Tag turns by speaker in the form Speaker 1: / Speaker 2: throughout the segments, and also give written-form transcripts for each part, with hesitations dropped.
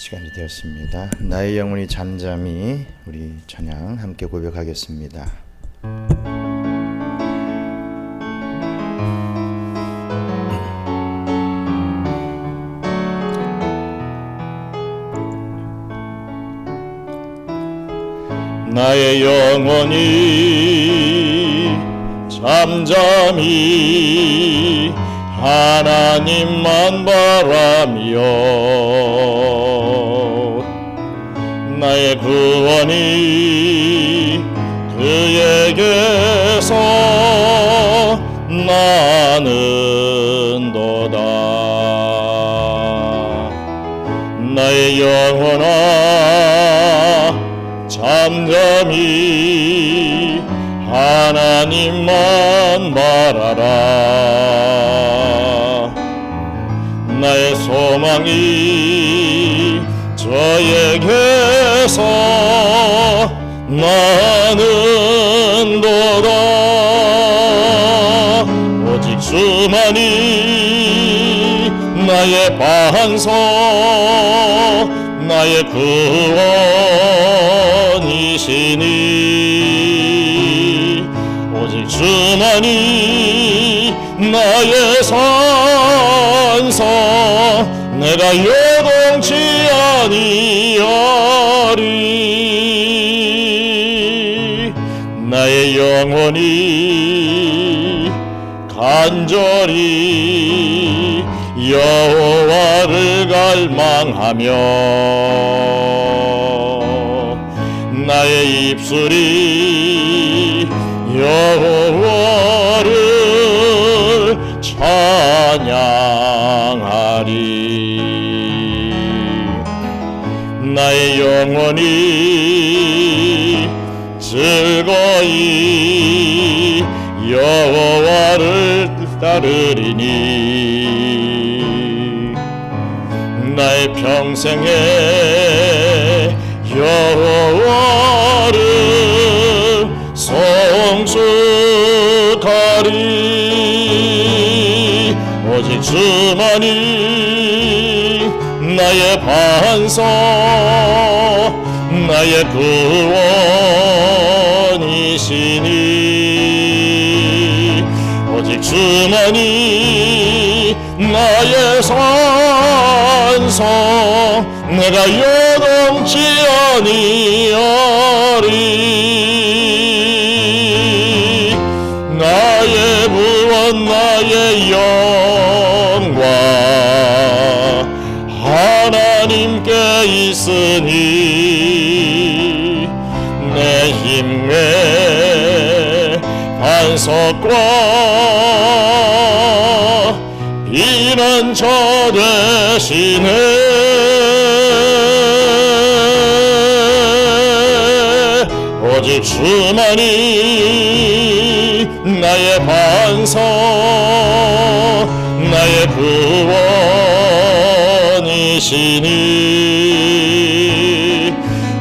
Speaker 1: 시간이 되었습니다. 나의 영혼이 잠잠히, 우리 찬양 함께 고백하겠습니다. 나의 영혼이 잠잠히 하나님만 바라며 나의 구원이 그에게서 나는도다. 나의 영혼아 잠잠히 하나님만 바라라. 나의 소망이 저에게서 나는도다. 오직 주만이 나의 반석, 나의 구원이시니 오직 주만이 나의 산성, 내가 요동치 아니하리. 나의 영혼이 간절히 여호와를 갈망하며 나의 입술이 여호와를 찬양하리. 나의 영혼이 즐거이 여호와를 따르리니 나의 평생에 여호와를 송축하리. 오직 주만이 나의 반석, 나의 구원이시니 오직 주만이 나의 산성, 내가 요동치 아니하리. 나의 구원 나의 영광 하나님께 있으니 내 힘의 반석과 피난처 되시네. 오직 주만이 나의 반석, 나의 구원이시니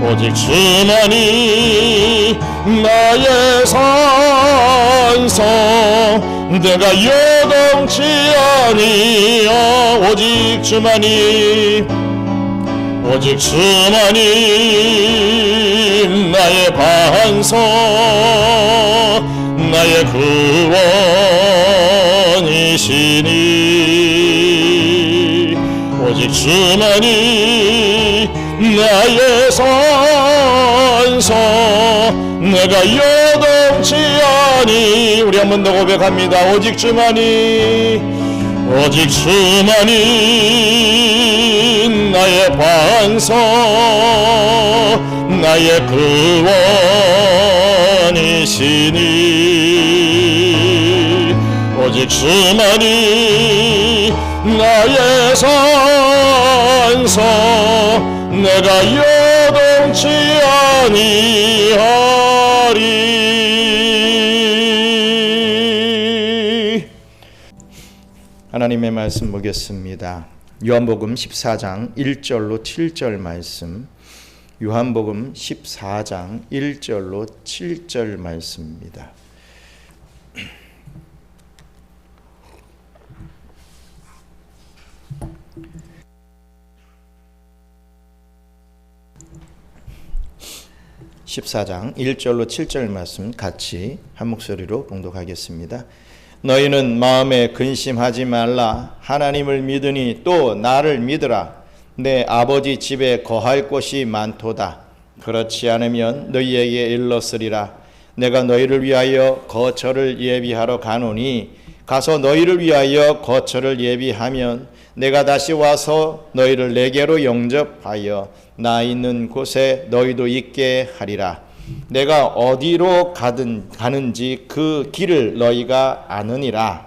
Speaker 1: 오직 주만이 나의 산성, 내가 요동치 아니하. 오직 주만이, 오직 주만이 나의 반석, 나의 구원이시니 오직 주만이 나의 산성, 내가 요동치 아니. 우리 한 번 더 고백합니다. 오직 주만이, 오직 주만이 나의 반석, 나의 구원이시니 오직 주만이 나의 산성, 내가 요동치 아니하리. 하나님의 말씀 보겠습니다. 요한복음 14장 1절로 7절 말씀, 요한복음 14장 1절로 7절 말씀입니다. 14장 1절로 7절 말씀 같이 한 목소리로 봉독하겠습니다. 너희는 마음에 근심하지 말라. 하나님을 믿으니 또 나를 믿으라. 내 아버지 집에 거할 곳이 많도다. 그렇지 않으면 너희에게 일렀으리라. 내가 너희를 위하여 거처를 예비하러 가노니 가서 너희를 위하여 거처를 예비하면 내가 다시 와서 너희를 내게로 영접하여 나 있는 곳에 너희도 있게 하리라. 내가 어디로 가는지 그 길을 너희가 아느니라.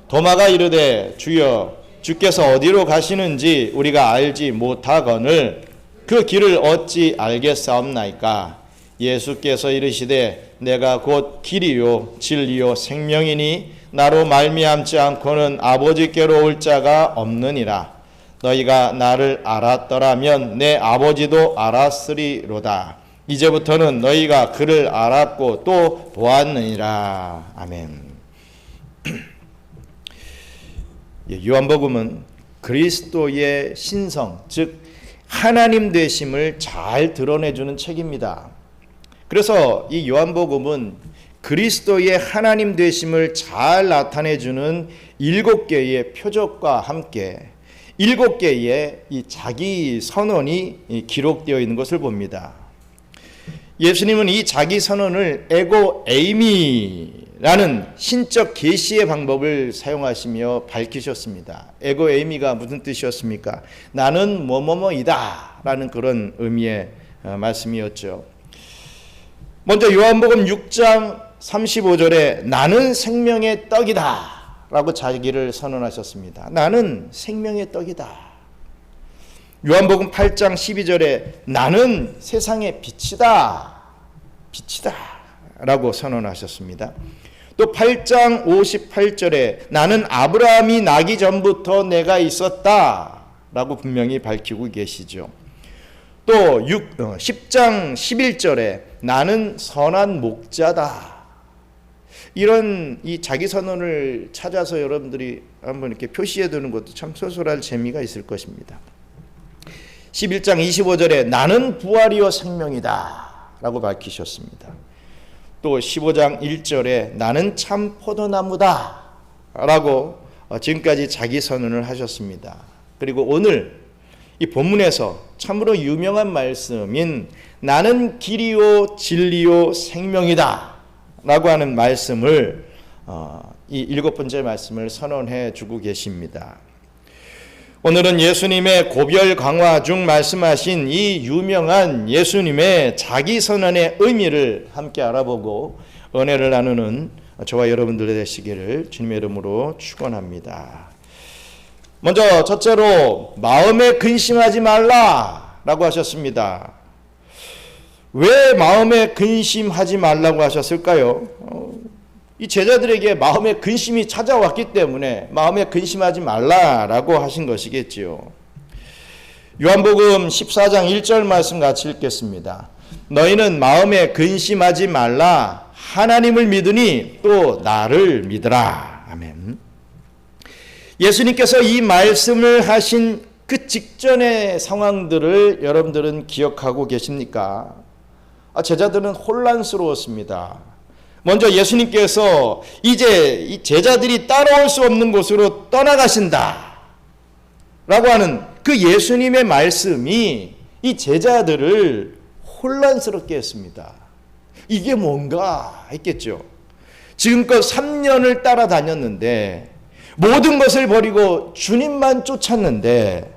Speaker 1: 도마가 이르되 주여 주께서 어디로 가시는지 우리가 알지 못하거늘 그 길을 어찌 알겠사옵나이까. 예수께서 이르시되 내가 곧 길이요 진리요 생명이니 나로 말미암지 않고는 아버지께로 올 자가 없느니라. 너희가 나를 알았더라면 내 아버지도 알았으리로다. 이제부터는 너희가 그를 알았고 또 보았느니라. 아멘. 요한복음은 그리스도의 신성, 즉 하나님 되심을 잘 드러내주는 책입니다. 그래서 이 요한복음은 그리스도의 하나님 되심을 잘 나타내주는 7개의 표적과 함께 7개의 이 자기 선언이 기록되어 있는 것을 봅니다. 예수님은 이 자기 선언을 에고 에이미라는 신적 계시의 방법을 사용하시며 밝히셨습니다. 에고 에이미가 무슨 뜻이었습니까? 나는 뭐뭐뭐이다 라는 그런 의미의 말씀이었죠. 먼저 요한복음 6장 35절에 나는 생명의 떡이다 라고 자기를 선언하셨습니다. 나는 생명의 떡이다. 요한복음 8장 12절에 나는 세상의 빛이다 라고 선언하셨습니다. 또 8장 58절에 나는 아브라함이 나기 전부터 내가 있었다 라고 분명히 밝히고 계시죠. 또 10장 11절에 나는 선한 목자다. 이런 이 자기 선언을 찾아서 여러분들이 한번 이렇게 표시해 두는 것도 참 소설할 재미가 있을 것입니다. 11장 25절에 나는 부활이요 생명이다 라고 밝히셨습니다. 또 15장 1절에 나는 참 포도나무다 라고 지금까지 자기 선언을 하셨습니다. 그리고 오늘 이 본문에서 참으로 유명한 말씀인 나는 길이요 진리요 생명이다 라고 하는 말씀을 이 7번째 말씀을 선언해 주고 계십니다. 오늘은 예수님의 고별 강화 중 말씀하신 이 유명한 예수님의 자기 선언의 의미를 함께 알아보고 은혜를 나누는 저와 여러분들 되시기를 주님의 이름으로 축원합니다. 먼저 첫째로 마음에 근심하지 말라 라고 하셨습니다. 왜 마음에 근심하지 말라고 하셨을까요? 이 제자들에게 마음에 근심이 찾아왔기 때문에 마음에 근심하지 말라라고 하신 것이겠지요. 요한복음 14장 1절 말씀 같이 읽겠습니다. 너희는 마음에 근심하지 말라. 하나님을 믿으니 또 나를 믿으라. 아멘. 예수님께서 이 말씀을 하신 그 직전의 상황들을 여러분들은 기억하고 계십니까? 제자들은 혼란스러웠습니다. 먼저 예수님께서 이제 이 제자들이 따라올 수 없는 곳으로 떠나가신다 라고 하는 그 예수님의 말씀이 이 제자들을 혼란스럽게 했습니다. 이게 뭔가 했겠죠. 지금껏 3년을 따라다녔는데 모든 것을 버리고 주님만 쫓았는데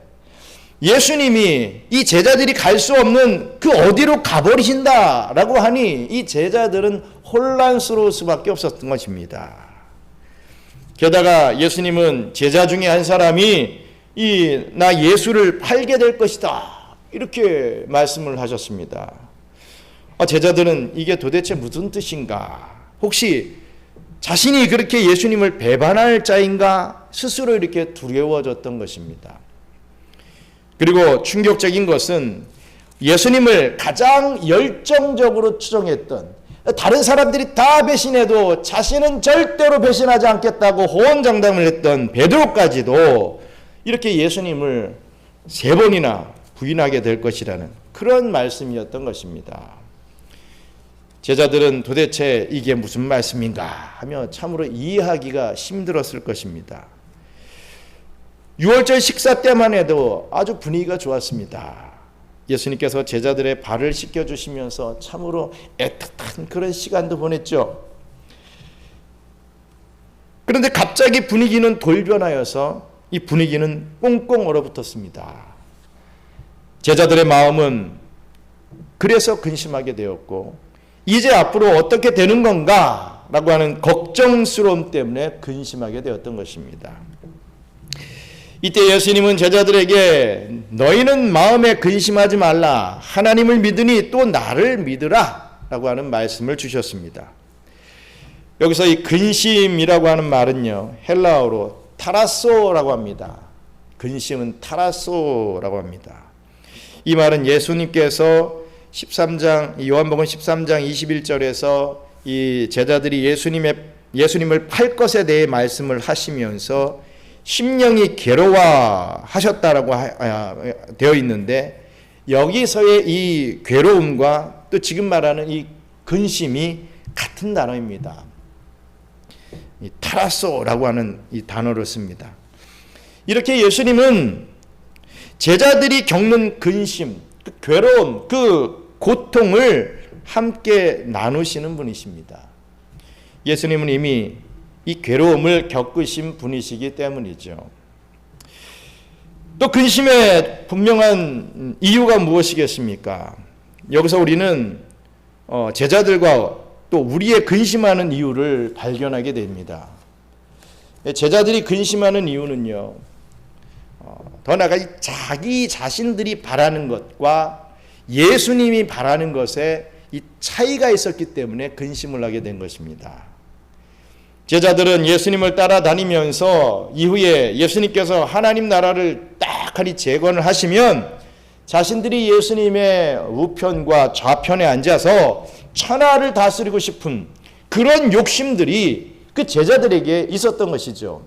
Speaker 1: 예수님이 이 제자들이 갈 수 없는 그 어디로 가버리신다라고 하니 이 제자들은 혼란스러울 수밖에 없었던 것입니다. 게다가 예수님은 제자 중에 한 사람이 나 예수를 팔게 될 것이다 이렇게 말씀을 하셨습니다. 제자들은 이게 도대체 무슨 뜻인가? 혹시 자신이 그렇게 예수님을 배반할 자인가? 스스로 이렇게 두려워졌던 것입니다. 그리고 충격적인 것은 예수님을 가장 열정적으로 추종했던, 다른 사람들이 다 배신해도 자신은 절대로 배신하지 않겠다고 호언장담을 했던 베드로까지도 이렇게 예수님을 3번이나 부인하게 될 것이라는 그런 말씀이었던 것입니다. 제자들은 도대체 이게 무슨 말씀인가 하며 참으로 이해하기가 힘들었을 것입니다. 6월절 식사 때만 해도 아주 분위기가 좋았습니다. 예수님께서 제자들의 발을 씻겨주시면서 참으로 애틋한 그런 시간도 보냈죠. 그런데 갑자기 분위기는 돌변하여서 이 분위기는 꽁꽁 얼어붙었습니다. 제자들의 마음은 그래서 근심하게 되었고, 이제 앞으로 어떻게 되는 건가 라고 하는 걱정스러움 때문에 근심하게 되었던 것입니다. 이때 예수님은 제자들에게 너희는 마음에 근심하지 말라, 하나님을 믿으니 또 나를 믿으라 라고 하는 말씀을 주셨습니다. 여기서 이 근심이라고 하는 말은요, 헬라어로 타라소라고 합니다. 근심은 타라소라고 합니다. 이 말은 예수님께서 13장, 요한복음 13장 21절에서 이 제자들이 예수님을 팔 것에 대해 말씀을 하시면서 심령이 괴로워하셨다라고 되어 있는데, 여기서의 이 괴로움과 또 지금 말하는 이 근심이 같은 단어입니다. 이 타라소라고 하는 이 단어를 씁니다. 이렇게 예수님은 제자들이 겪는 근심, 그 괴로움, 그 고통을 함께 나누시는 분이십니다. 예수님은 이미 이 괴로움을 겪으신 분이시기 때문이죠. 또 근심의 분명한 이유가 무엇이겠습니까? 여기서 우리는 제자들과 또 우리의 근심하는 이유를 발견하게 됩니다. 제자들이 근심하는 이유는요, 더 나아가 자기 자신들이 바라는 것과 예수님이 바라는 것에 이 차이가 있었기 때문에 근심을 하게 된 것입니다. 제자들은 예수님을 따라다니면서 이후에 예수님께서 하나님 나라를 딱하니 재건을 하시면 자신들이 예수님의 우편과 좌편에 앉아서 천하를 다스리고 싶은 그런 욕심들이 그 제자들에게 있었던 것이죠.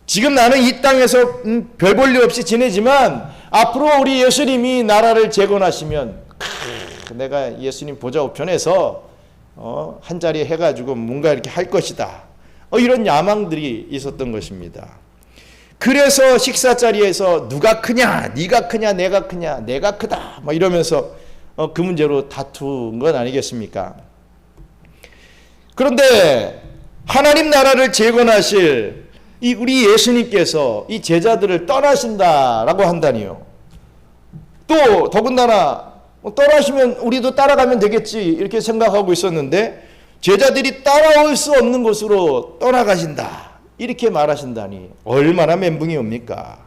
Speaker 1: 지금 나는 이 땅에서 별 볼 일 없이 지내지만 앞으로 우리 예수님이 나라를 재건하시면 내가 예수님 보좌 우편에서 한 자리 해가지고 뭔가 이렇게 할 것이다. 이런 야망들이 있었던 것입니다. 그래서 식사 자리에서 누가 크냐, 네가 크냐, 내가 크냐, 내가 크다, 이러면서 그 문제로 다툰 건 아니겠습니까? 그런데 하나님 나라를 재건하실 이 우리 예수님께서 이 제자들을 떠나신다라고 한다니요. 또 더군다나 떠나시면 우리도 따라가면 되겠지 이렇게 생각하고 있었는데 제자들이 따라올 수 없는 곳으로 떠나가신다 이렇게 말하신다니 얼마나 멘붕이옵니까?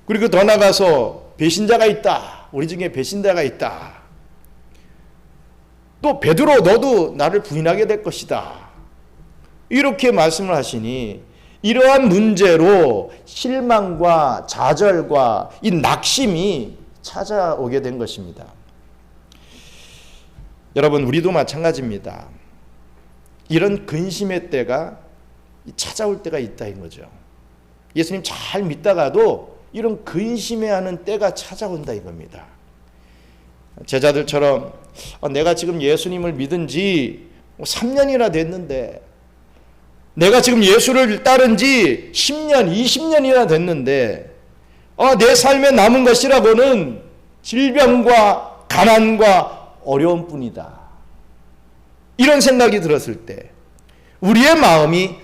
Speaker 1: 그리고 더 나가서 배신자가 있다. 우리 중에 배신자가 있다. 또 베드로 너도 나를 부인하게 될 것이다. 이렇게 말씀을 하시니 이러한 문제로 실망과 좌절과 이 낙심이 찾아오게 된 것입니다. 여러분, 우리도 마찬가지입니다. 이런 근심의 때가 찾아올 때가 있다는 거죠. 예수님 잘 믿다가도 이런 근심해하는 때가 찾아온다 이겁니다. 제자들처럼 내가 지금 예수님을 믿은 지 3년이나 됐는데, 내가 지금 예수를 따른 지 10년, 20년이나 됐는데 내 삶에 남은 것이라고는 질병과 가난과 어려움뿐이다. 이런 생각이 들었을 때 우리의 마음이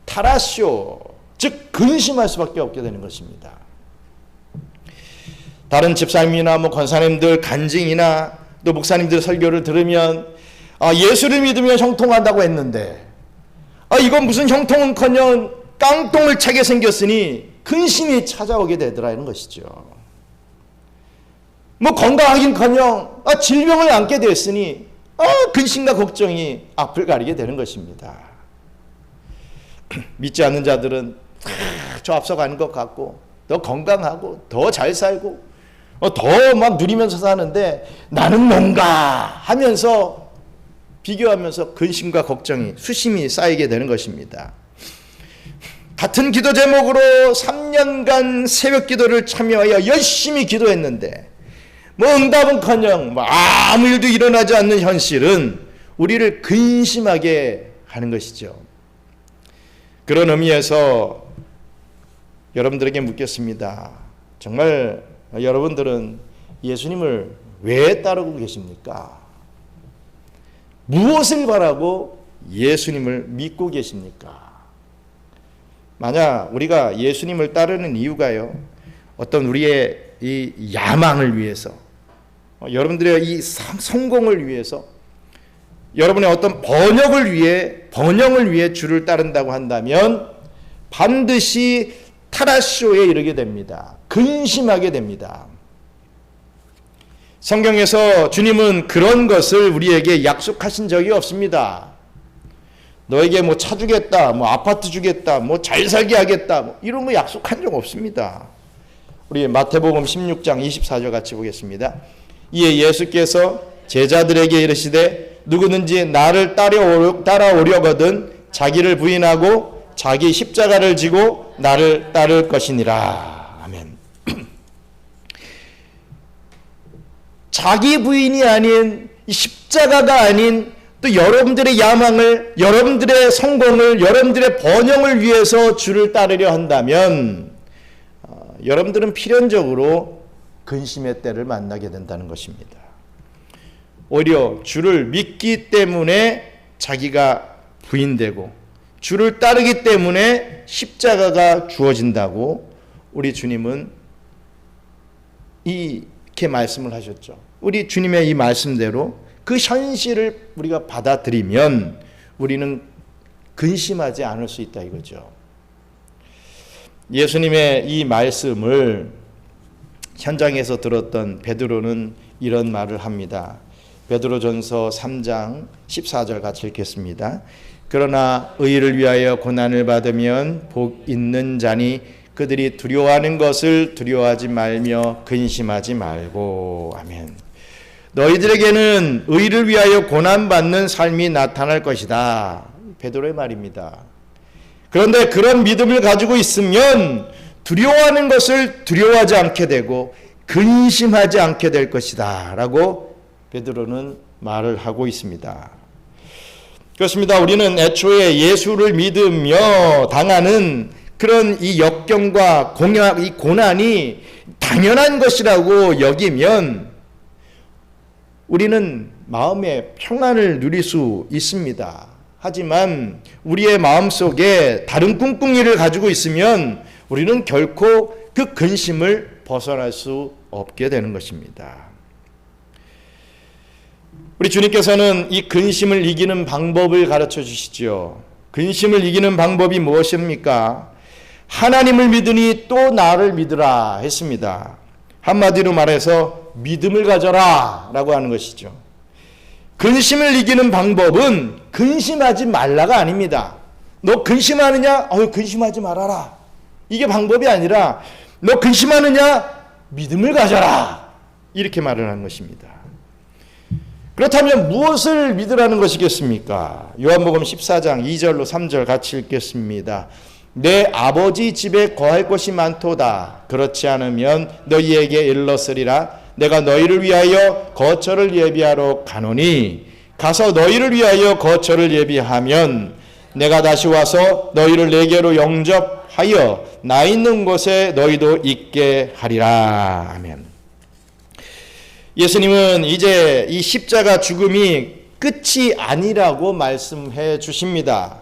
Speaker 1: 타라쇼, 즉 근심할 수밖에 없게 되는 것입니다. 다른 집사님이나 권사님들 간증이나 또 목사님들 설교를 들으면 예수를 믿으면 형통한다고 했는데 이건 무슨 형통은커녕 깡통을 차게 생겼으니 근심이 찾아오게 되더라는 것이죠. 건강하긴커녕 질병을 안게 됐으니 근심과 걱정이 앞을 가리게 되는 것입니다. 믿지 않는 자들은 저 앞서가는 것 같고 더 건강하고 더 잘 살고 더 막 누리면서 사는데 나는 뭔가 하면서 비교하면서 근심과 걱정이 수심이 쌓이게 되는 것입니다. 같은 기도 제목으로 3년간 새벽 기도를 참여하여 열심히 기도했는데 뭐 응답은커녕 뭐 아무 일도 일어나지 않는 현실은 우리를 근심하게 하는 것이죠. 그런 의미에서 여러분들에게 묻겠습니다. 정말 여러분들은 예수님을 왜 따르고 계십니까? 무엇을 바라고 예수님을 믿고 계십니까? 만약 우리가 예수님을 따르는 이유가요, 어떤 우리의 이 야망을 위해서, 여러분들의 이 성공을 위해서, 여러분의 어떤 번영을 위해 주를 따른다고 한다면 반드시 타라쇼에 이르게 됩니다. 근심하게 됩니다. 성경에서 주님은 그런 것을 우리에게 약속하신 적이 없습니다. 너에게 뭐 차 주겠다, 뭐 아파트 주겠다, 뭐 잘 살게 하겠다, 뭐 이런 거 약속한 적 없습니다. 우리 마태복음 16장 24절 같이 보겠습니다. 이에 예수께서 제자들에게 이르시되 누구든지 나를 따라오려거든 자기를 부인하고 자기 십자가를 지고 나를 따를 것이니라. 아멘. 자기 부인이 아닌, 십자가가 아닌 또 여러분들의 야망을, 여러분들의 성공을, 여러분들의 번영을 위해서 주를 따르려 한다면 여러분들은 필연적으로 근심의 때를 만나게 된다는 것입니다. 오히려 주를 믿기 때문에 자기가 부인되고 주를 따르기 때문에 십자가가 주어진다고 우리 주님은 이렇게 말씀을 하셨죠. 우리 주님의 이 말씀대로 그 현실을 우리가 받아들이면 우리는 근심하지 않을 수 있다 이거죠. 예수님의 이 말씀을 현장에서 들었던 베드로는 이런 말을 합니다. 베드로전서 3장 14절 같이 읽겠습니다. 그러나 의를 위하여 고난을 받으면 복 있는 자니 그들이 두려워하는 것을 두려워하지 말며 근심하지 말고. 아멘. 너희들에게는 의를 위하여 고난받는 삶이 나타날 것이다. 베드로의 말입니다. 그런데 그런 믿음을 가지고 있으면 두려워하는 것을 두려워하지 않게 되고 근심하지 않게 될 것이다 라고 베드로는 말을 하고 있습니다. 그렇습니다. 우리는 애초에 예수를 믿으며 당하는 그런 이 역경과 이 고난이 당연한 것이라고 여기면 우리는 마음의 평안을 누릴 수 있습니다. 하지만 우리의 마음속에 다른 꿍꿍이를 가지고 있으면 우리는 결코 그 근심을 벗어날 수 없게 되는 것입니다. 우리 주님께서는 이 근심을 이기는 방법을 가르쳐 주시죠. 근심을 이기는 방법이 무엇입니까? 하나님을 믿으니 또 나를 믿으라 했습니다. 한마디로 말해서 믿음을 가져라 라고 하는 것이죠. 근심을 이기는 방법은 근심하지 말라가 아닙니다. 너 근심하느냐? 근심하지 말아라. 이게 방법이 아니라 너 근심하느냐? 믿음을 가져라. 이렇게 말을 하는 것입니다. 그렇다면 무엇을 믿으라는 것이겠습니까? 요한복음 14장 2절로 3절 같이 읽겠습니다. 내 아버지 집에 거할 곳이 많도다. 그렇지 않으면 너희에게 일렀으리라. 내가 너희를 위하여 거처를 예비하러 가노니 가서 너희를 위하여 거처를 예비하면 내가 다시 와서 너희를 내게로 영접하여 나 있는 곳에 너희도 있게 하리라. 아멘. 예수님은 이제 이 십자가 죽음이 끝이 아니라고 말씀해 주십니다.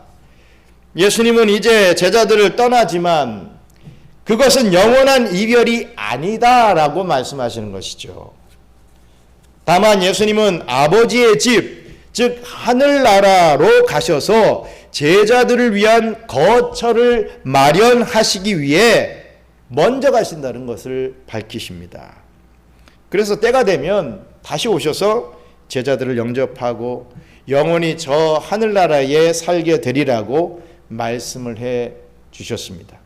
Speaker 1: 예수님은 이제 제자들을 떠나지만 그것은 영원한 이별이 아니다라고 말씀하시는 것이죠. 다만 예수님은 아버지의 집, 즉 하늘나라로 가셔서 제자들을 위한 거처를 마련하시기 위해 먼저 가신다는 것을 밝히십니다. 그래서 때가 되면 다시 오셔서 제자들을 영접하고 영원히 저 하늘나라에 살게 되리라고 말씀을 해 주셨습니다.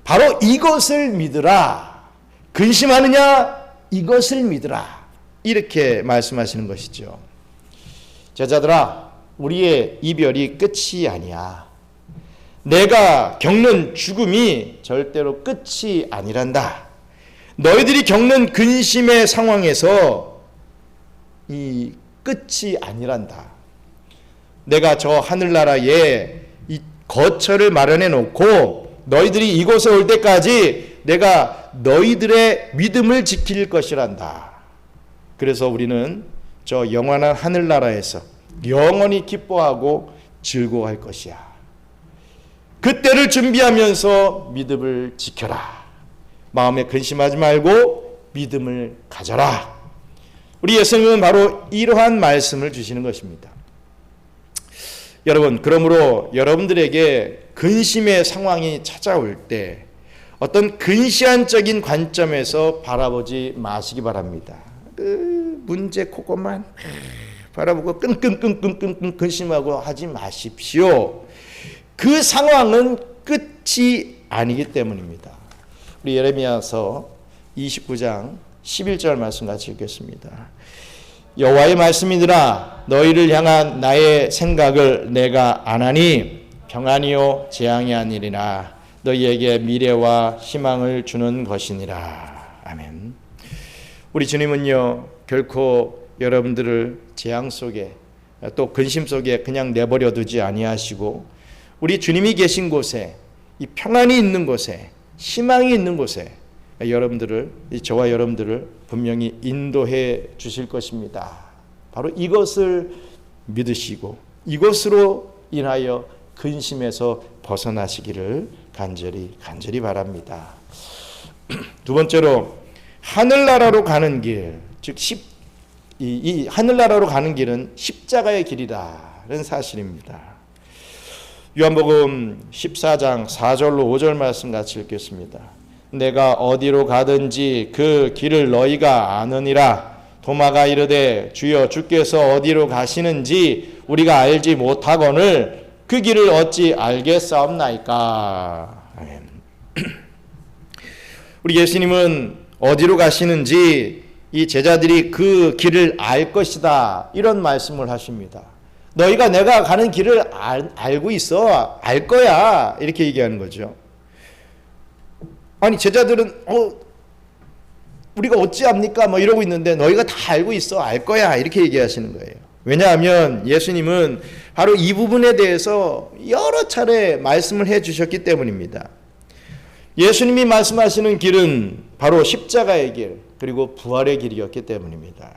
Speaker 1: 바로 이것을 믿으라. 근심하느냐? 이것을 믿으라. 이렇게 말씀하시는 것이죠. 제자들아, 우리의 이별이 끝이 아니야. 내가 겪는 죽음이 절대로 끝이 아니란다. 너희들이 겪는 근심의 상황에서 이 끝이 아니란다. 내가 저 하늘나라에 이 거처를 마련해 놓고 너희들이 이곳에 올 때까지 내가 너희들의 믿음을 지킬 것이란다. 그래서 우리는 저 영원한 하늘나라에서 영원히 기뻐하고 즐거워할 것이야. 그때를 준비하면서 믿음을 지켜라. 마음에 근심하지 말고 믿음을 가져라. 우리 예수님은 바로 이러한 말씀을 주시는 것입니다. 여러분, 그러므로 여러분들에게 근심의 상황이 찾아올 때 어떤 근시안적인 관점에서 바라보지 마시기 바랍니다. 문제 그것만 바라보고 끙끙끙끙끙 근심하고 하지 마십시오. 그 상황은 끝이 아니기 때문입니다. 우리 예레미야서 29장 11절 말씀 같이 읽겠습니다. 여호와의 말씀이니라 너희를 향한 나의 생각을 내가 아나니 평안이요 재앙이 아니리라 너희에게 미래와 희망을 주는 것이니라. 아멘. 우리 주님은요 결코 여러분들을 재앙 속에 또 근심 속에 그냥 내버려 두지 아니하시고 우리 주님이 계신 곳에 이 평안이 있는 곳에 희망이 있는 곳에 여러분들을 저와 여러분들을 분명히 인도해 주실 것입니다. 바로 이것을 믿으시고 이것으로 인하여 근심에서 벗어나시기를 간절히 바랍니다. 두 번째로 하늘나라로 가는 길, 즉 이 하늘나라로 가는 길은 십자가의 길이라는 사실입니다. 요한복음 14장 4절로 5절 말씀 같이 읽겠습니다. 내가 어디로 가든지 그 길을 너희가 아느니라. 도마가 이르되 주여 주께서 어디로 가시는지 우리가 알지 못하거늘 그 길을 어찌 알겠사옵나이까. 아멘. 우리 예수님은 어디로 가시는지 이 제자들이 그 길을 알 것이다 이런 말씀을 하십니다. 너희가 내가 가는 길을 알고 있어. 알 거야. 이렇게 얘기하는 거죠. 아니 제자들은 우리가 어찌 압니까? 뭐 이러고 있는데 너희가 다 알고 있어. 알 거야. 이렇게 얘기하시는 거예요. 왜냐하면 예수님은 바로 이 부분에 대해서 여러 차례 말씀을 해 주셨기 때문입니다. 예수님이 말씀하시는 길은 바로 십자가의 길 그리고 부활의 길이었기 때문입니다.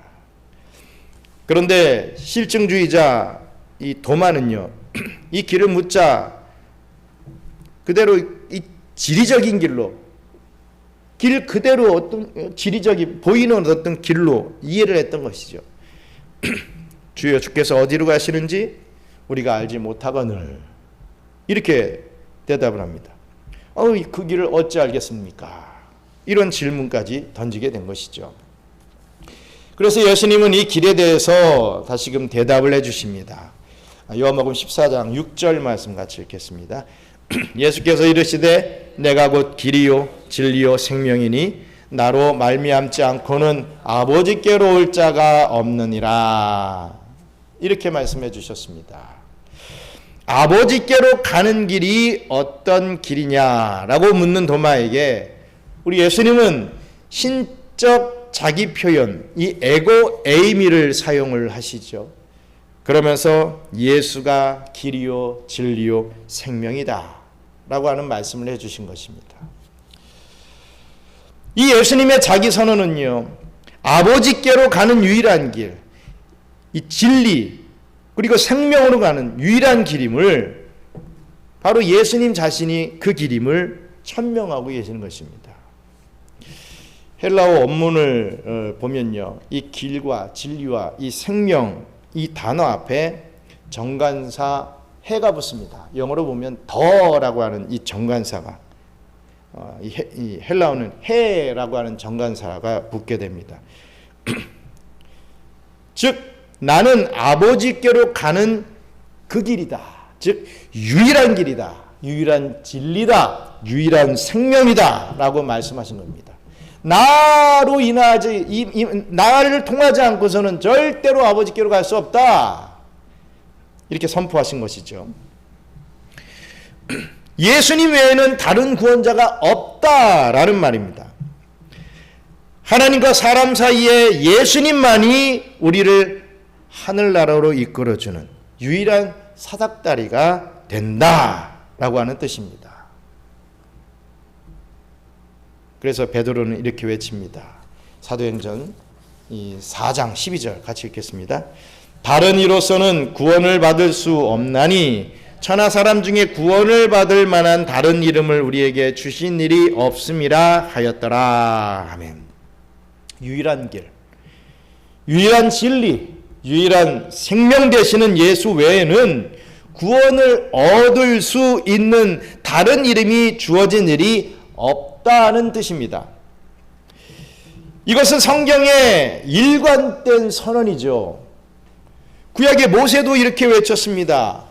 Speaker 1: 그런데 실증주의자 이 도마는요, 이 길을 묻자 그대로 이 지리적인 길로 길 그대로 어떤 지리적인 보이는 어떤 길로 이해를 했던 것이죠. 주여 주께서 어디로 가시는지 우리가 알지 못하거늘 이렇게 대답을 합니다. 그 길을 어찌 알겠습니까? 이런 질문까지 던지게 된 것이죠. 그래서 예수님은 이 길에 대해서 다시금 대답을 해주십니다. 요한복음 14장 6절 말씀 같이 읽겠습니다. 예수께서 이르시되 내가 곧 길이요 진리요 생명이니 나로 말미암지 않고는 아버지께로 올 자가 없느니라. 이렇게 말씀해 주셨습니다. 아버지께로 가는 길이 어떤 길이냐라고 묻는 도마에게 우리 예수님은 신적 자기 표현, 이 에고 에이미를 사용을 하시죠. 그러면서 예수가 길이요 진리요 생명이다 라고 하는 말씀을 해주신 것입니다. 이 예수님의 자기 선언은요, 아버지께로 가는 유일한 길, 이 진리 그리고 생명으로 가는 유일한 길임을 바로 예수님 자신이 그 길임을 천명하고 계시는 것입니다. 헬라어 원문을 보면요, 이 길과 진리와 이 생명 이 단어 앞에 정관사 해가 붙습니다. 영어로 보면 더라고 하는 이 정관사가 이 헬라어는 해라고 하는 정관사가 붙게 됩니다. 즉 나는 아버지께로 가는 그 길이다. 즉 유일한 길이다. 유일한 진리다. 유일한 생명이다 라고 말씀하신 겁니다. 나로 인하지 나를 통하지 않고서는 절대로 아버지께로 갈 수 없다. 이렇게 선포하신 것이죠. 예수님 외에는 다른 구원자가 없다라는 말입니다. 하나님과 사람 사이에 예수님만이 우리를 하늘나라로 이끌어주는 유일한 사닥다리가 된다라고 하는 뜻입니다. 그래서 베드로는 이렇게 외칩니다. 사도행전 4장 12절 같이 읽겠습니다. 다른 이로서는 구원을 받을 수 없나니 천하 사람 중에 구원을 받을 만한 다른 이름을 우리에게 주신 일이 없음이라 하였더라. 아멘. 유일한 길, 유일한 진리, 유일한 생명 되시는 예수 외에는 구원을 얻을 수 있는 다른 이름이 주어진 일이 없다는 뜻입니다. 이것은 성경의 일관된 선언이죠. 구약의 모세도 이렇게 외쳤습니다.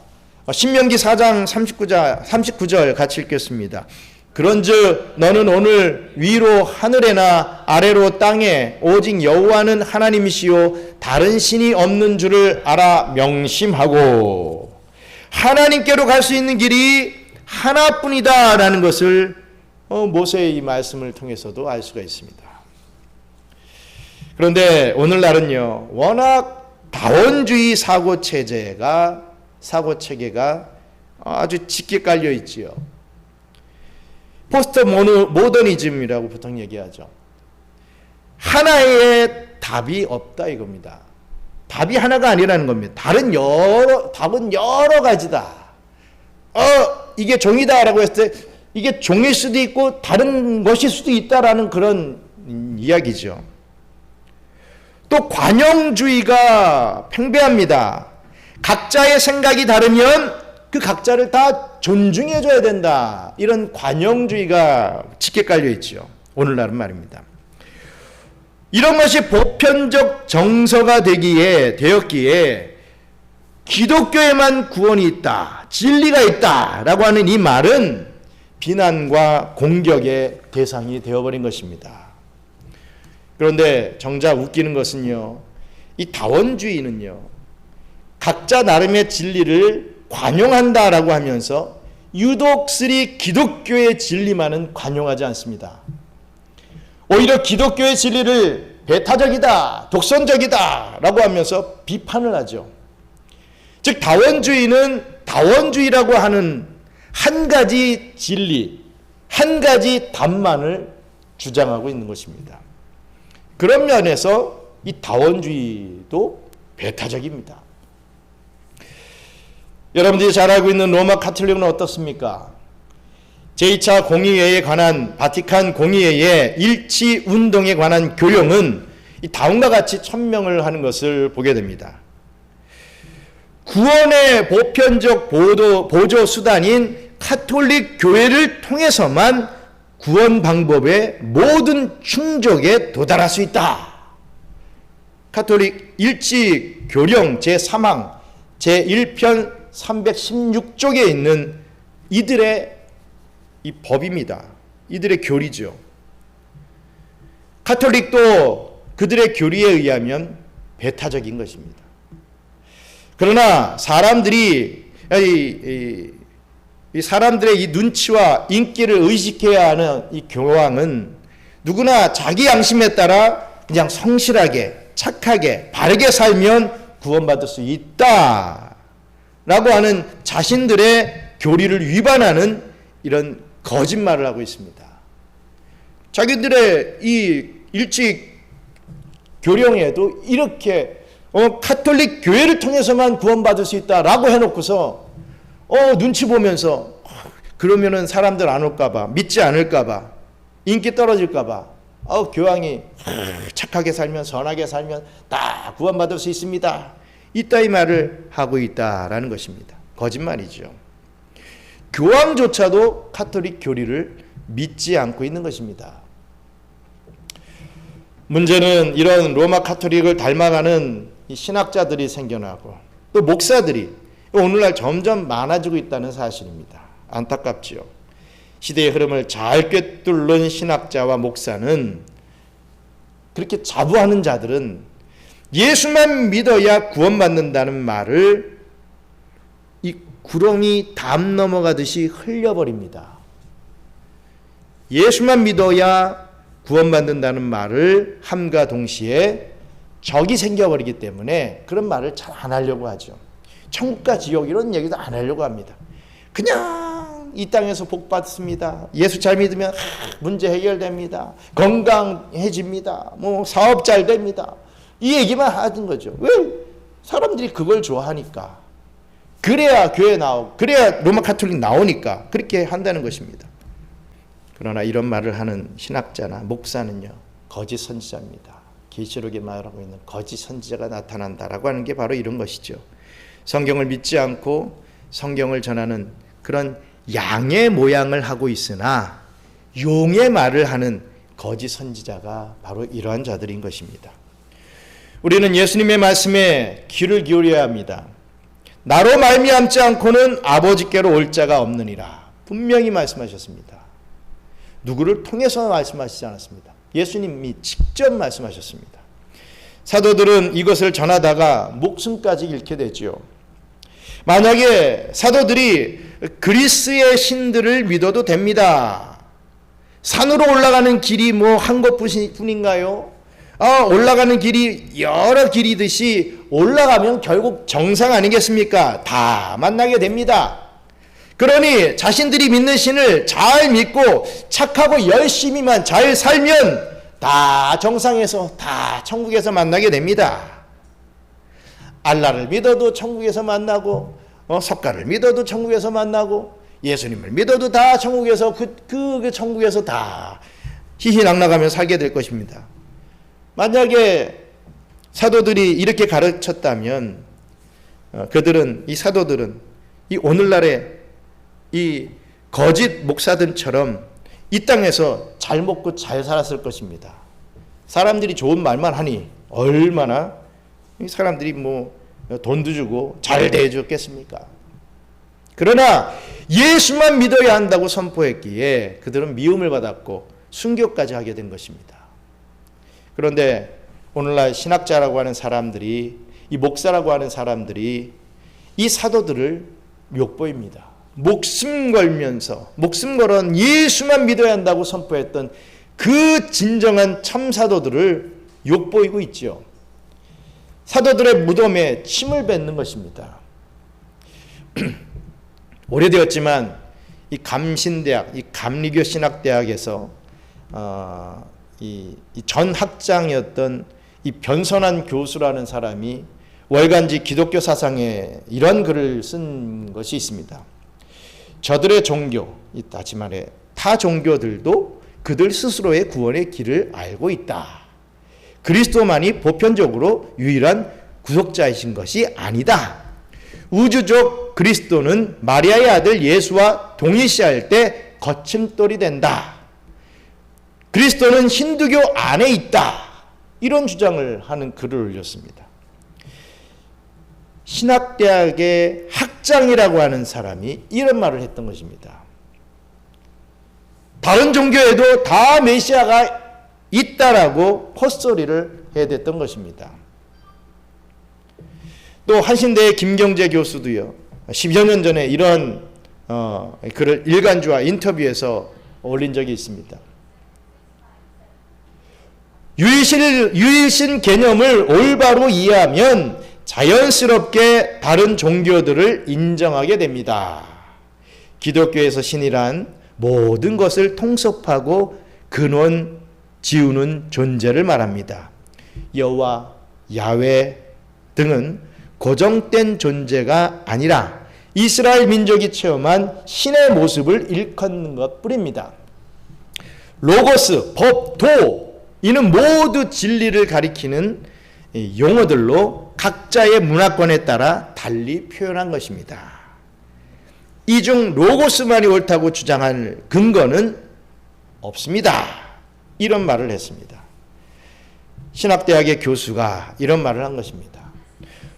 Speaker 1: 신명기 4장 39절 같이 읽겠습니다. 그런즉 너는 오늘 위로 하늘에나 아래로 땅에 오직 여호와는 하나님이시요 다른 신이 없는 줄을 알아 명심하고 하나님께로 갈 수 있는 길이 하나뿐이다 라는 것을 모세의 이 말씀을 통해서도 알 수가 있습니다. 그런데 오늘날은요, 워낙 다원주의 사고체계가 아주 짙게 깔려 있지요. 포스트 모더니즘이라고 보통 얘기하죠. 하나의 답이 없다 이겁니다. 답이 하나가 아니라는 겁니다. 답은 여러 가지다. 이게 종이다라고 했을 때 이게 종일 수도 있고 다른 것일 수도 있다라는 그런 이야기죠. 또 관용주의가 팽배합니다. 각자의 생각이 다르면 그 각자를 다 존중해줘야 된다. 이런 관용주의가 짙게 깔려있죠. 오늘날은 말입니다. 이런 것이 보편적 정서가 되었기에 기독교에만 구원이 있다, 진리가 있다 라고 하는 이 말은 비난과 공격의 대상이 되어버린 것입니다. 그런데 정작 웃기는 것은요, 이 다원주의는요, 각자 나름의 진리를 관용한다라고 하면서 유독스리 기독교의 진리만은 관용하지 않습니다. 오히려 기독교의 진리를 배타적이다, 독선적이다 라고 하면서 비판을 하죠. 즉 다원주의는 다원주의라고 하는 한 가지 진리, 한 가지 답만을 주장하고 있는 것입니다. 그런 면에서 이 다원주의도 배타적입니다. 여러분들이 잘 알고 있는 로마 카톨릭은 어떻습니까? 제2차 공의회에 관한 바티칸 공의회의 일치 운동에 관한 교령은 이 다음과 같이 천명을 하는 것을 보게 됩니다. 구원의 보편적 보조 수단인 카톨릭 교회를 통해서만 구원 방법의 모든 충족에 도달할 수 있다. 카톨릭 일치 교령 제3항 제1편 316쪽에 있는 이들의 이 법입니다. 이들의 교리죠. 카톨릭도 그들의 교리에 의하면 배타적인 것입니다. 그러나 사람들의 이 눈치와 인기를 의식해야 하는 이 교황은 누구나 자기 양심에 따라 그냥 성실하게, 착하게, 바르게 살면 구원받을 수 있다 라고 하는 자신들의 교리를 위반하는 이런 거짓말을 하고 있습니다. 자기들의 이 일찍 교령에도 이렇게 카톨릭 교회를 통해서만 구원받을 수 있다라고 해놓고서 눈치 보면서 그러면은 사람들 안 올까봐, 믿지 않을까봐, 인기 떨어질까봐 교황이 착하게 살면, 선하게 살면 다 구원받을 수 있습니다. 이따위 말을 하고 있다라는 것입니다. 거짓말이죠. 교황조차도 카톨릭 교리를 믿지 않고 있는 것입니다. 문제는 이런 로마 카톨릭을 닮아가는 이 신학자들이 생겨나고 또 목사들이 오늘날 점점 많아지고 있다는 사실입니다. 안타깝지요. 시대의 흐름을 잘 꿰뚫는 신학자와 목사는, 그렇게 자부하는 자들은 예수만 믿어야 구원받는다는 말을 이 구렁이 담 넘어가듯이 흘려버립니다. 예수만 믿어야 구원받는다는 말을 함과 동시에 적이 생겨버리기 때문에 그런 말을 잘 안 하려고 하죠. 천국과 지옥 이런 얘기도 안 하려고 합니다. 그냥 이 땅에서 복 받습니다. 예수 잘 믿으면 문제 해결됩니다. 건강해집니다. 뭐 사업 잘 됩니다. 이 얘기만 하는 거죠. 왜? 사람들이 그걸 좋아하니까. 그래야 교회 나오고 그래야 로마 가톨릭 나오니까 그렇게 한다는 것입니다. 그러나 이런 말을 하는 신학자나 목사는요, 거짓 선지자입니다. 계시록에 말하고 있는 거짓 선지자가 나타난다라고 하는 게 바로 이런 것이죠. 성경을 믿지 않고 성경을 전하는 그런 양의 모양을 하고 있으나 용의 말을 하는 거짓 선지자가 바로 이러한 자들인 것입니다. 우리는 예수님의 말씀에 귀를 기울여야 합니다. 나로 말미암지 않고는 아버지께로 올 자가 없느니라 분명히 말씀하셨습니다. 누구를 통해서 말씀하시지 않았습니다. 예수님이 직접 말씀하셨습니다. 사도들은 이것을 전하다가 목숨까지 잃게 되지요. 만약에 사도들이 그리스의 신들을 믿어도 됩니다. 산으로 올라가는 길이 뭐 한 곳뿐인가요? 올라가는 길이 여러 길이듯이 올라가면 결국 정상 아니겠습니까? 다 만나게 됩니다. 그러니 자신들이 믿는 신을 잘 믿고 착하고 열심히만 잘 살면 다 정상에서 다 천국에서 만나게 됩니다. 알라를 믿어도 천국에서 만나고 석가를 믿어도 천국에서 만나고 예수님을 믿어도 다 천국에서 그 천국에서 다 희희낙낙하며 살게 될 것입니다. 만약에 사도들이 이렇게 가르쳤다면 이 사도들은 이 오늘날의 이 거짓 목사들처럼 이 땅에서 잘 먹고 잘 살았을 것입니다. 사람들이 좋은 말만 하니 얼마나 사람들이 뭐 돈도 주고 잘 대해줬겠습니까? 그러나 예수만 믿어야 한다고 선포했기에 그들은 미움을 받았고 순교까지 하게 된 것입니다. 그런데 오늘날 신학자라고 하는 사람들이, 이 목사라고 하는 사람들이 이 사도들을 욕보입니다. 목숨 걸은 예수만 믿어야 한다고 선포했던 그 진정한 참사도들을 욕보이고 있죠. 사도들의 무덤에 침을 뱉는 것입니다. 오래되었지만 이 감신대학, 이 감리교 신학대학에서 이 전 학장이었던 이 변선한 교수라는 사람이 월간지 기독교 사상에 이런 글을 쓴 것이 있습니다. 저들의 종교, 다시 말해 타 종교들도 그들 스스로의 구원의 길을 알고 있다. 그리스도만이 보편적으로 유일한 구속자이신 것이 아니다. 우주적 그리스도는 마리아의 아들 예수와 동일시할 때 거침돌이 된다. 그리스도는 힌두교 안에 있다. 이런 주장을 하는 글을 올렸습니다. 신학대학의 학장이라고 하는 사람이 이런 말을 했던 것입니다. 다른 종교에도 다 메시아가 있다라고 헛소리를 해댔던 것입니다. 또 한신대의 김경재 교수도요, 10여 년 전에 이런 글을 일간주와 인터뷰에서 올린 적이 있습니다. 유일신 개념을 올바로 이해하면 자연스럽게 다른 종교들을 인정하게 됩니다. 기독교에서 신이란 모든 것을 통섭하고 근원 지우는 존재를 말합니다. 여호와, 야훼 등은 고정된 존재가 아니라 이스라엘 민족이 체험한 신의 모습을 일컫는 것뿐입니다. 로고스, 법, 도 이는 모두 진리를 가리키는 용어들로 각자의 문화권에 따라 달리 표현한 것입니다. 이 중 로고스만이 옳다고 주장할 근거는 없습니다. 이런 말을 했습니다. 신학대학의 교수가 이런 말을 한 것입니다.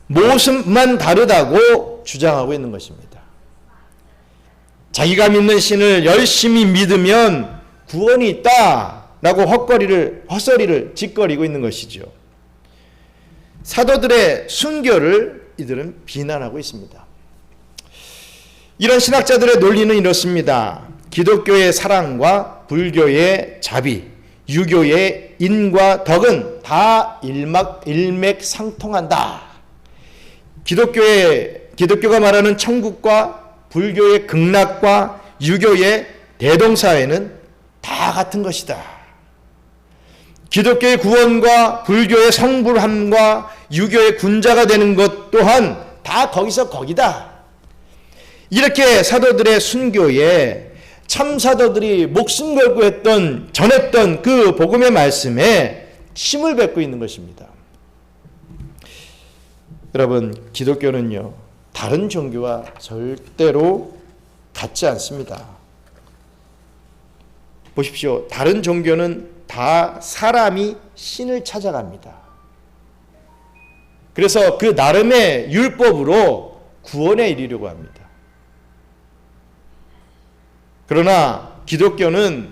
Speaker 1: 모습만 다르다고 주장하고 있는 것입니다. 자기가 믿는 신을 열심히 믿으면 구원이 있다라고 헛소리를 짓거리고 있는 것이죠. 사도들의 순교를 이들은 비난하고 있습니다. 이런 신학자들의 논리는 이렇습니다. 기독교의 사랑과 불교의 자비, 유교의 인과 덕은 다 일맥상통한다. 기독교가 말하는 천국과 불교의 극락과 유교의 대동사회는 다 같은 것이다. 기독교의 구원과 불교의 성불함과 유교의 군자가 되는 것 또한 다 거기서 거기다. 이렇게 사도들의 순교에 참 사도들이 목숨 걸고 전했던 그 복음의 말씀에 힘을 뱉고 있는 것입니다. 여러분, 기독교는요, 다른 종교와 절대로 같지 않습니다. 보십시오. 다른 종교는 다 사람이 신을 찾아갑니다. 그래서 그 나름의 율법으로 구원에 이르려고 합니다. 그러나 기독교는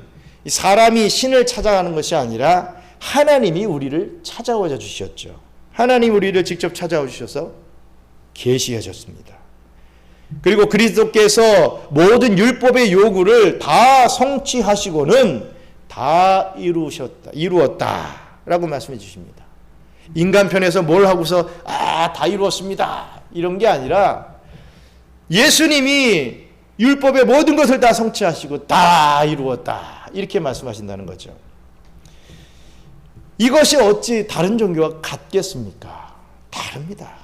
Speaker 1: 사람이 신을 찾아가는 것이 아니라 하나님이 우리를 찾아와 주셨죠. 하나님 우리를 직접 찾아와 주셔서 계시해 줬습니다. 그리고 그리스도께서 모든 율법의 요구를 다 성취하시고는 다 이루었다라고 말씀해 주십니다. 인간 편에서 뭘 하고서 다 이루었습니다 이런 게 아니라 예수님이 율법의 모든 것을 다 성취하시고 다 이루었다 이렇게 말씀하신다는 거죠. 이것이 어찌 다른 종교와 같겠습니까? 다릅니다.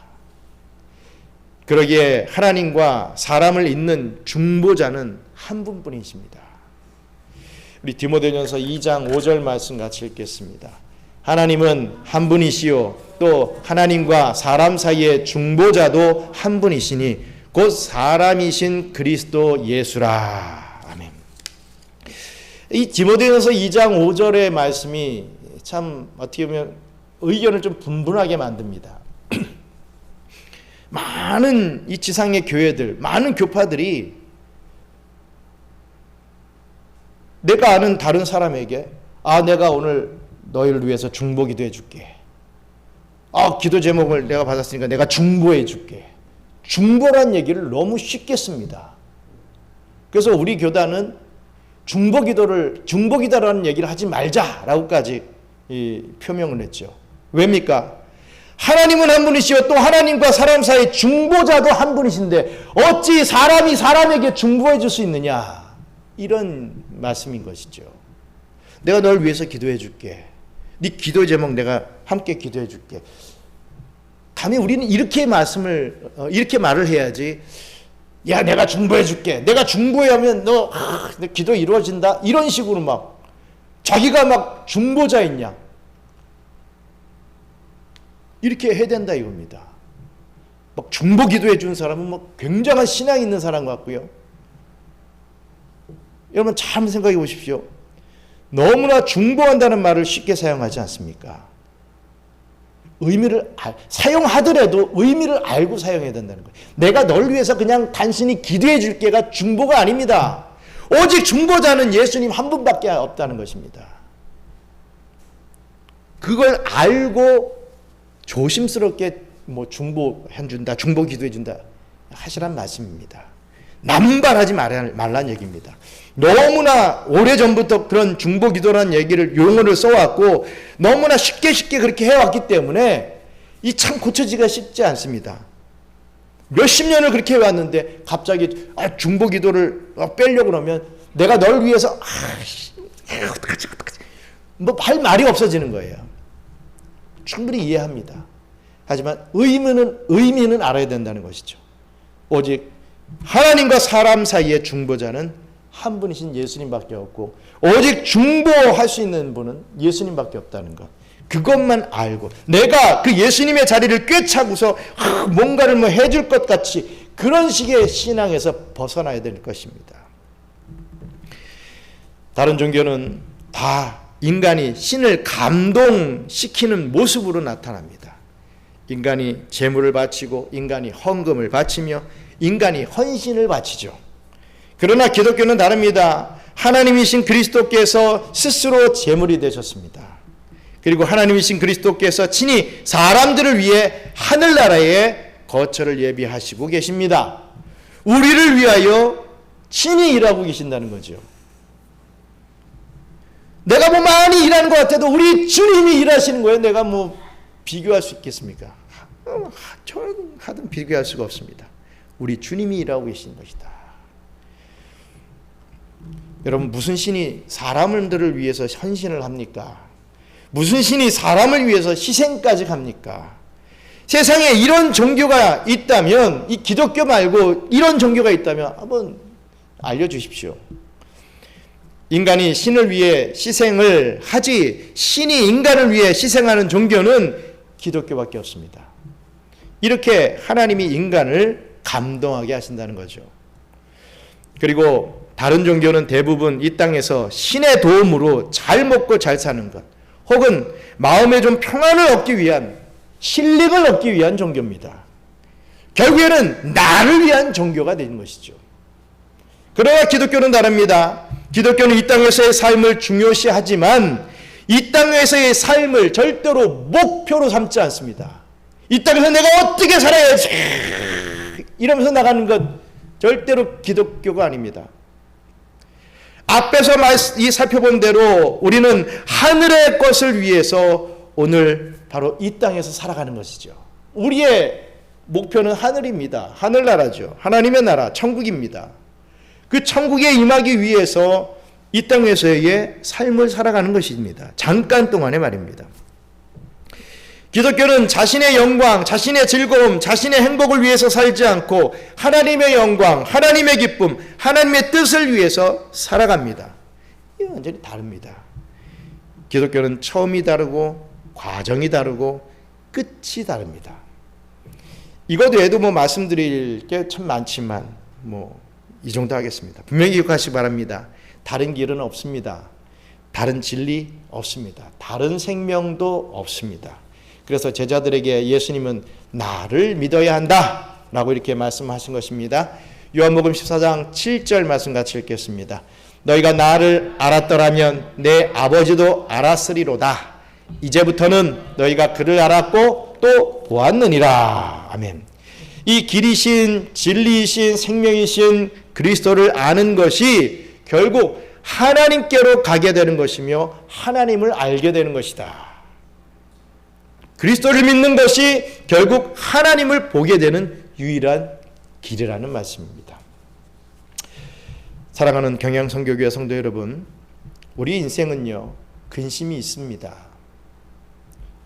Speaker 1: 그러기에 하나님과 사람을 잇는 중보자는 한 분뿐이십니다. 우리 디모데전서 2장 5절 말씀 같이 읽겠습니다. 하나님은 한 분이시요 또 하나님과 사람 사이의 중보자도 한 분이시니 곧 사람이신 그리스도 예수라. 아멘. 이 디모데전서 2장 5절의 말씀이 참 어떻게 보면 의견을 좀 분분하게 만듭니다. 많은 이 지상의 교회들, 많은 교파들이 내가 아는 다른 사람에게 내가 오늘 너희를 위해서 중보 기도해 줄게. 기도 제목을 내가 받았으니까 내가 중보해 줄게. 중보란 얘기를 너무 쉽게 씁니다. 그래서 우리 교단은 중보기도라는 얘기를 하지 말자라고까지 표명을 했죠. 왜입니까? 하나님은 한 분이시요 또 하나님과 사람 사이 중보자도 한 분이신데 어찌 사람이 사람에게 중보해 줄 수 있느냐, 이런 말씀인 것이죠. 내가 널 위해서 기도해 줄게. 네 기도 제목 내가 함께 기도해 줄게. 감히 우리는 이렇게 말을 해야지. 야, 내가 중보해 줄게. 내가 중보하면 내 기도 이루어진다. 이런 식으로 막 자기가 막 중보자인 양 이렇게 해야 된다 이겁니다. 막 중보 기도해 준 사람은 막 굉장한 신앙이 있는 사람 같고요. 여러분 잘 생각해 보십시오. 너무나 중보한다는 말을 쉽게 사용하지 않습니까? 사용하더라도 의미를 알고 사용해야 된다는 거예요. 내가 널 위해서 그냥 단순히 기도해 줄게가 중보가 아닙니다. 오직 중보자는 예수님 한 분밖에 없다는 것입니다. 그걸 알고 조심스럽게 중보해준다, 중보 기도해준다 하시란 말씀입니다. 남발하지 말라는 얘기입니다. 너무나 오래전부터 그런 중보 기도라는 용어를 써왔고 너무나 쉽게 그렇게 해왔기 때문에 이 참 고쳐지기가 쉽지 않습니다. 몇십 년을 그렇게 해왔는데 갑자기 중보 기도를 빼려고 그러면 내가 널 위해서 어떡하지 할 말이 없어지는 거예요. 충분히 이해합니다. 하지만 의미는 알아야 된다는 것이죠. 오직 하나님과 사람 사이의 중보자는 한 분이신 예수님밖에 없고 오직 중보할 수 있는 분은 예수님밖에 없다는 것, 그것만 알고 내가 그 예수님의 자리를 꿰차고서 뭔가를 해줄 것 같이 그런 식의 신앙에서 벗어나야 될 것입니다. 다른 종교는 다 인간이 신을 감동시키는 모습으로 나타납니다. 인간이 제물을 바치고 인간이 헌금을 바치며 인간이 헌신을 바치죠. 그러나 기독교는 다릅니다. 하나님이신 그리스도께서 스스로 제물이 되셨습니다. 그리고 하나님이신 그리스도께서 친히 사람들을 위해 하늘나라에 거처를 예비하시고 계십니다. 우리를 위하여 친히 일하고 계신다는 거죠. 내가 뭐 많이 일하는 것 같아도 우리 주님이 일하시는 거예요. 내가 뭐 비교할 수 있겠습니까? 저는 하든 비교할 수가 없습니다. 우리 주님이 일하고 계신 것이다. 여러분, 무슨 신이 사람들을 위해서 헌신을 합니까? 무슨 신이 사람을 위해서 희생까지 합니까? 세상에 이런 종교가 있다면, 이 기독교 말고 이런 종교가 있다면 한번 알려주십시오. 인간이 신을 위해 희생을 하지 신이 인간을 위해 희생하는 종교는 기독교밖에 없습니다. 이렇게 하나님이 인간을 감동하게 하신다는 거죠. 그리고 다른 종교는 대부분 이 땅에서 신의 도움으로 잘 먹고 잘 사는 것, 혹은 마음에 좀 평안을 얻기 위한, 신력을 얻기 위한 종교입니다. 결국에는 나를 위한 종교가 되는 것이죠. 그러나 기독교는 다릅니다. 기독교는 이 땅에서의 삶을 중요시하지만 이 땅에서의 삶을 절대로 목표로 삼지 않습니다. 이 땅에서 내가 어떻게 살아야지 이러면서 나가는 것 절대로 기독교가 아닙니다. 앞에서 살펴본 대로 우리는 하늘의 것을 위해서 오늘 바로 이 땅에서 살아가는 것이죠. 우리의 목표는 하늘입니다. 하늘나라죠. 하나님의 나라, 천국입니다. 그 천국에 임하기 위해서 이 땅에서의 삶을 살아가는 것입니다. 잠깐 동안의 말입니다. 기독교는 자신의 영광, 자신의 즐거움, 자신의 행복을 위해서 살지 않고 하나님의 영광, 하나님의 기쁨, 하나님의 뜻을 위해서 살아갑니다. 이게 완전히 다릅니다. 기독교는 처음이 다르고 과정이 다르고 끝이 다릅니다. 이것 외에도 말씀드릴 게 참 많지만 이 정도 하겠습니다. 분명히 기억하시기 바랍니다. 다른 길은 없습니다. 다른 진리 없습니다. 다른 생명도 없습니다. 그래서 제자들에게 예수님은 나를 믿어야 한다 라고 이렇게 말씀하신 것입니다. 요한복음 14장 7절 말씀 같이 읽겠습니다. 너희가 나를 알았더라면 내 아버지도 알았으리로다. 이제부터는 너희가 그를 알았고 또 보았느니라. 아멘. 이 길이신 진리이신 생명이신 그리스도를 아는 것이 결국 하나님께로 가게 되는 것이며 하나님을 알게 되는 것이다. 그리스도를 믿는 것이 결국 하나님을 보게 되는 유일한 길이라는 말씀입니다. 사랑하는 경양선교교회 성도 여러분, 우리 인생은요 근심이 있습니다.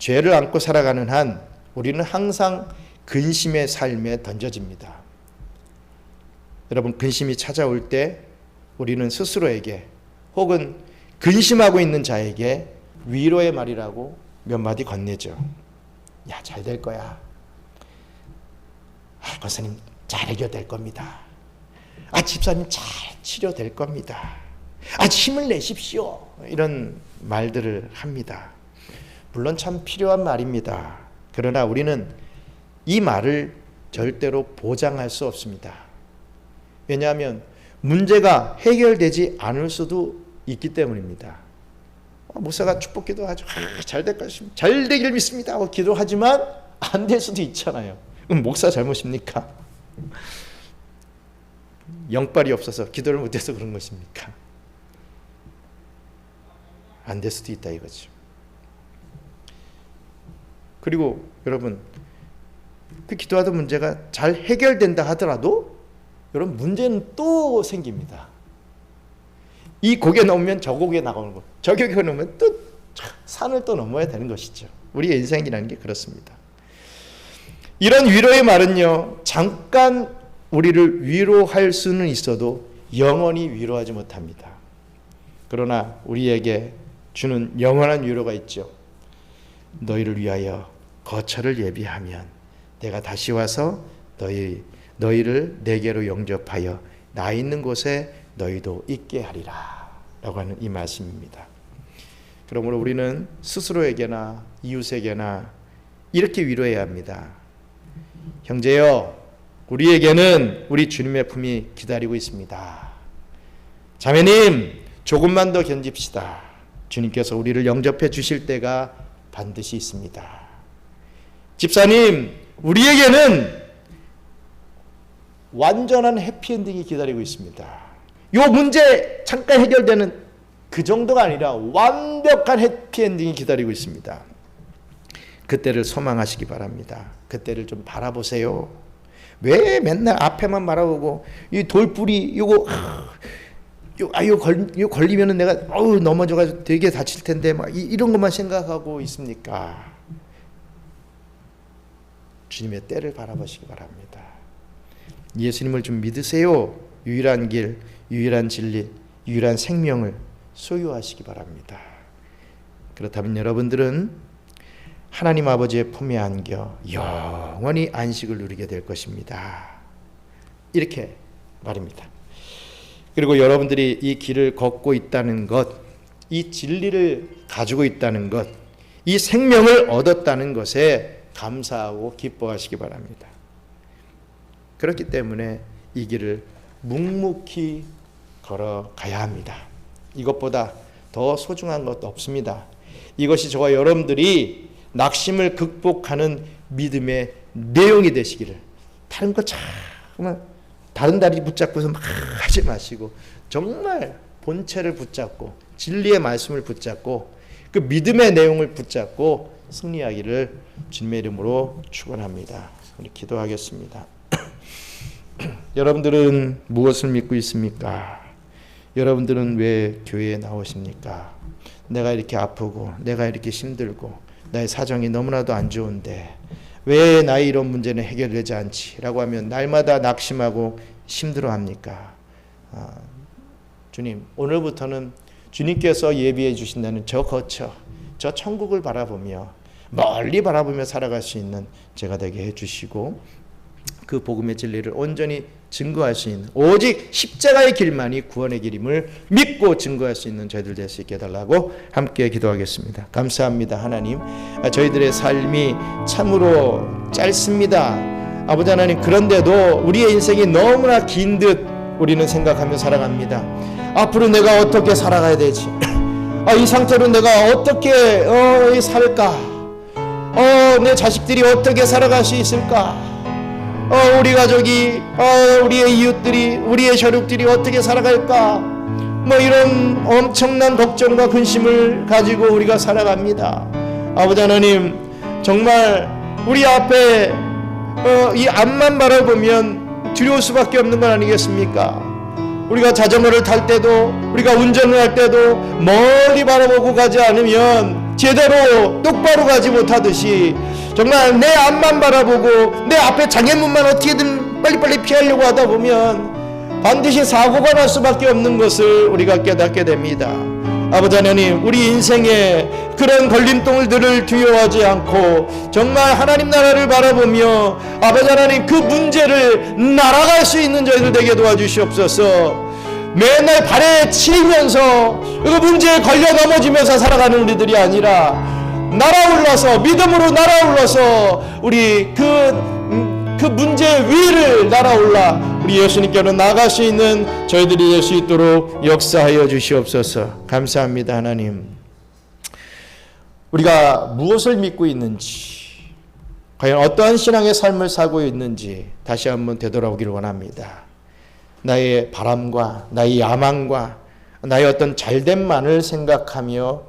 Speaker 1: 죄를 안고 살아가는 한 우리는 항상 근심의 삶에 던져집니다. 여러분, 근심이 찾아올 때 우리는 스스로에게 혹은 근심하고 있는 자에게 위로의 말이라고 몇 마디 건네죠. 야, 잘 될 거야. 권사님 잘 해결될 겁니다. 집사님 잘 치료될 겁니다. 힘을 내십시오. 이런 말들을 합니다. 물론 참 필요한 말입니다. 그러나 우리는 이 말을 절대로 보장할 수 없습니다. 왜냐하면 문제가 해결되지 않을 수도 있기 때문입니다. 목사가 축복기도 하죠. 잘 될 것입니다. 잘 되길 믿습니다 하고 기도하지만 안 될 수도 있잖아요. 그럼 목사 잘못입니까? 영빨이 없어서 기도를 못해서 그런 것입니까? 안 될 수도 있다 이거죠. 그리고 여러분, 그 기도하던 문제가 잘 해결된다 하더라도 여러분 문제는 또 생깁니다. 이 곡에 넘으면 저 곡에 나가는 거, 저 곡에 넘으면 또 산을 또 넘어야 되는 것이죠. 우리의 인생이라는 게 그렇습니다. 이런 위로의 말은요, 잠깐 우리를 위로할 수는 있어도 영원히 위로하지 못합니다. 그러나 우리에게 주는 영원한 위로가 있죠. 너희를 위하여 거처를 예비하면 내가 다시 와서 너희를 내게로 영접하여 나 있는 곳에 너희도 있게 하리라 라고 하는 이 말씀입니다. 그러므로 우리는 스스로에게나 이웃에게나 이렇게 위로해야 합니다. 형제여, 우리에게는 우리 주님의 품이 기다리고 있습니다. 자매님, 조금만 더 견딥시다. 주님께서 우리를 영접해 주실 때가 반드시 있습니다. 집사님, 우리에게는 완전한 해피엔딩이 기다리고 있습니다. 요 문제 잠깐 해결되는 그 정도가 아니라 완벽한 해피엔딩이 기다리고 있습니다. 그때를 소망하시기 바랍니다. 그때를 좀 바라보세요. 왜 맨날 앞에만 바라보고 이 돌뿌리 이거 걸리면은 내가 넘어져가지고 되게 다칠 텐데 막 이런 것만 생각하고 있습니까? 주님의 때를 바라보시기 바랍니다. 예수님을 좀 믿으세요. 유일한 길, 유일한 진리, 유일한 생명을 소유하시기 바랍니다. 그렇다면 여러분들은 하나님 아버지의 품에 안겨 영원히 안식을 누리게 될 것입니다. 이렇게 말입니다. 그리고 여러분들이 이 길을 걷고 있다는 것, 이 진리를 가지고 있다는 것, 이 생명을 얻었다는 것에 감사하고 기뻐하시기 바랍니다. 그렇기 때문에 이 길을 묵묵히 걸어가야 합니다. 이것보다 더 소중한 것도 없습니다. 이것이 저와 여러분들이 낙심을 극복하는 믿음의 내용이 되시기를. 다른 거 정말 다른 다리 붙잡고서 막 하지 마시고 정말 본체를 붙잡고 진리의 말씀을 붙잡고 그 믿음의 내용을 붙잡고 승리하기를 주님의 이름으로 축원합니다. 우리 기도하겠습니다. 여러분들은 무엇을 믿고 있습니까? 여러분들은 왜 교회에 나오십니까? 내가 이렇게 아프고 내가 이렇게 힘들고 나의 사정이 너무나도 안 좋은데 왜 나의 이런 문제는 해결되지 않지? 라고 하면 날마다 낙심하고 힘들어합니까? 주님, 오늘부터는 주님께서 예비해 주신다는 저 거처, 저 천국을 바라보며 멀리 바라보며 살아갈 수 있는 제가 되게 해주시고 그 복음의 진리를 온전히 증거할 수 있는 오직 십자가의 길만이 구원의 길임을 믿고 증거할 수 있는 저희들 될 수 있게 해달라고 함께 기도하겠습니다. 감사합니다. 하나님, 저희들의 삶이 참으로 짧습니다. 아버지 하나님, 그런데도 우리의 인생이 너무나 긴 듯 우리는 생각하며 살아갑니다. 앞으로 내가 어떻게 살아가야 되지? 이 상태로 내가 어떻게 살까? 내 자식들이 어떻게 살아갈 수 있을까? 우리 가족이, 우리의 이웃들이, 우리의 혈육들이 어떻게 살아갈까? 이런 엄청난 걱정과 근심을 가지고 우리가 살아갑니다. 아버지 하나님, 정말 우리 앞에 이 앞만 바라보면 두려울 수밖에 없는 건 아니겠습니까? 우리가 자전거를 탈 때도, 우리가 운전을 할 때도 멀리 바라보고 가지 않으면 제대로 똑바로 가지 못하듯이 정말 내 앞만 바라보고 내 앞에 장애물만 어떻게든 빨리빨리 피하려고 하다 보면 반드시 사고가 날 수밖에 없는 것을 우리가 깨닫게 됩니다. 아버지 하나님, 우리 인생에 그런 걸림돌들을 두려워하지 않고 정말 하나님 나라를 바라보며 아버지 하나님 그 문제를 날아갈 수 있는 저희들 되게 도와주시옵소서. 맨날 발에 치이면서 그 문제에 걸려 넘어지면서 살아가는 우리들이 아니라 날아올라서 믿음으로 날아올라서 우리 그 문제 위를 날아올라 우리 예수님께로 나갈 수 있는 저희들이 될 수 있도록 역사하여 주시옵소서. 감사합니다. 하나님, 우리가 무엇을 믿고 있는지, 과연 어떠한 신앙의 삶을 살고 있는지 다시 한번 되돌아보기를 원합니다. 나의 바람과 나의 야망과 나의 어떤 잘됨만을 생각하며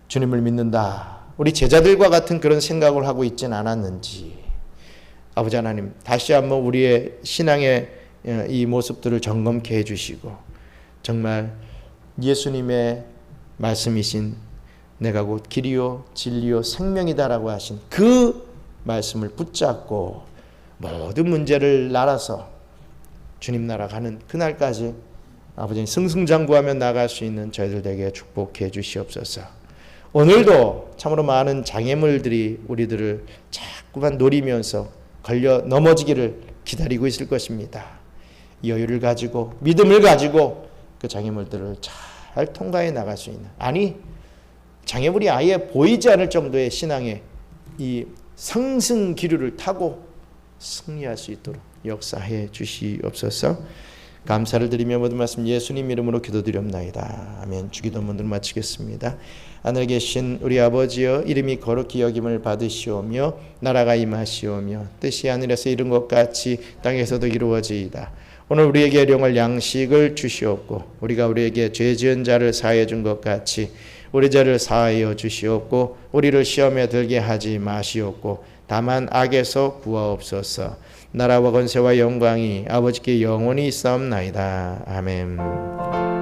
Speaker 1: 주님을 믿는다, 우리 제자들과 같은 그런 생각을 하고 있지는 않았는지 아버지 하나님, 다시 한번 우리의 신앙의 이 모습들을 점검케 해주시고 정말 예수님의 말씀이신 내가 곧 길이요 진리요 생명이다라고 하신 그 말씀을 붙잡고 모든 문제를 날아서 주님 나라 가는 그날까지 아버지 승승장구하며 나갈 수 있는 저희들 되게 축복해 주시옵소서. 오늘도 참으로 많은 장애물들이 우리들을 자꾸만 노리면서 걸려 넘어지기를 기다리고 있을 것입니다. 여유를 가지고 믿음을 가지고 그 장애물들을 잘 통과해 나갈 수 있는, 아니 장애물이 아예 보이지 않을 정도의 신앙의 이 상승 기류를 타고 승리할 수 있도록 역사해 주시옵소서. 감사를 드리며 모든 말씀 예수님 이름으로 기도드리옵나이다. 아멘. 주기도문을 마치겠습니다. 하늘에 계신 우리 아버지여, 이름이 거룩히 여김을 받으시오며 나라가 임하시오며 뜻이 하늘에서 이룬 것 같이 땅에서도 이루어지이다. 오늘 우리에게 일용할 양식을 주시옵고 우리가 우리에게 죄 지은 자를 사하여 준 것 같이 우리 죄를 사하여 주시옵고 우리를 시험에 들게 하지 마시옵고 다만 악에서 구하옵소서. 나라와 권세와 영광이 아버지께 영원히 있사옵나이다. 아멘.